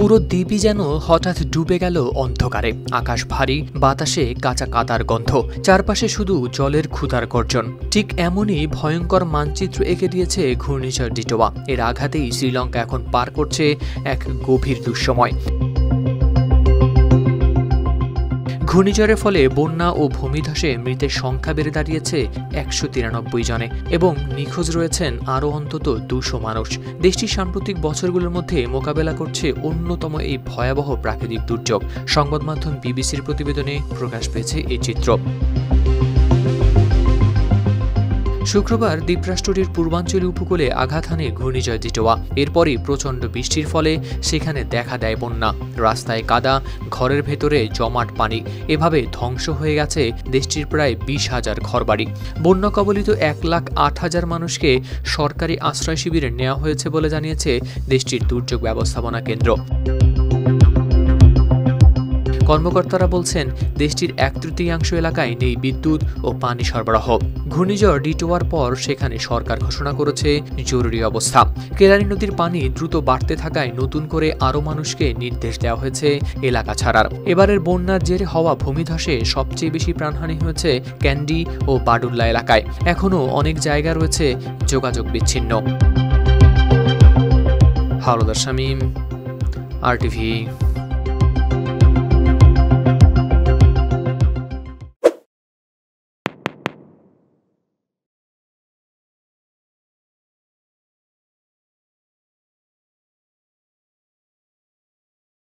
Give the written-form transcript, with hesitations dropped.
পুরো দ্বীপই যেন হঠাৎ ডুবে গেল অন্ধকারে। আকাশ ভারী, বাতাসে কাঁচা কাদার গন্ধ, চারপাশে শুধু জলের ক্ষুধার গর্জন। ঠিক এমনই ভয়ঙ্কর মানচিত্র এঁকে দিয়েছে ঘূর্ণিঝড় ডিটোয়া। এর আঘাতেই শ্রীলঙ্কা এখন পার করছে এক গভীর দুঃসময়। ঘূর্ণিঝড়ের ফলে বন্যা ও ভূমিধসে মৃতের সংখ্যা বেড়ে দাঁড়িয়েছে ১৯৩ জনে এবং নিখোঁজ রয়েছেন আরও অন্তত ২০০ মানুষ। দেশটির সাম্প্রতিক বছরগুলোর মধ্যে মোকাবেলা করছে অন্যতম এই ভয়াবহ প্রাকৃতিক দুর্যোগ। সংবাদ মাধ্যম বিবিসির প্রতিবেদনে প্রকাশ পেয়েছে এই চিত্র। শুক্রবার দ্বীপরাষ্ট্রটির পূর্বাঞ্চলীয় উপকূলে আঘাত হানে ঘূর্ণিঝড় ডিটোয়া। এরপরই প্রচণ্ড বৃষ্টির ফলে সেখানে দেখা দেয় বন্যা। রাস্তায় কাদা, ঘরের ভেতরে জমাট পানি। এভাবে ধ্বংস হয়ে গেছে দেশটির প্রায় ২০,০০০ ঘরবাড়ি। বন্যা কবলিত ১,০৮,০০০ মানুষকে সরকারি আশ্রয় শিবিরে নেওয়া হয়েছে বলে জানিয়েছে দেশটির দুর্যোগ ব্যবস্থাপনা কেন্দ্র। কর্মকর্তারা বলছেন, দেশটির ১/৩ এলাকায় নেই বিদ্যুৎ ও পানি সরবরাহ। ঘূর্ণিঝড় ডিটোয়ার পর সেখানে সরকার ঘোষণা করেছে জরুরি অবস্থা। কেরানি নদীর পানি দ্রুত বাড়তে থাকায় নতুন করে আরও মানুষকে নির্দেশ দেওয়া হয়েছে এলাকা ছাড়ার। এবারের বন্যার জেরে হওয়া ভূমিধসে সবচেয়ে বেশি প্রাণহানি হয়েছে ক্যান্ডি ও বাডুল্লা এলাকায়। এখনও অনেক জায়গা রয়েছে যোগাযোগ বিচ্ছিন্ন। হাওলাদার শামীম, RTV।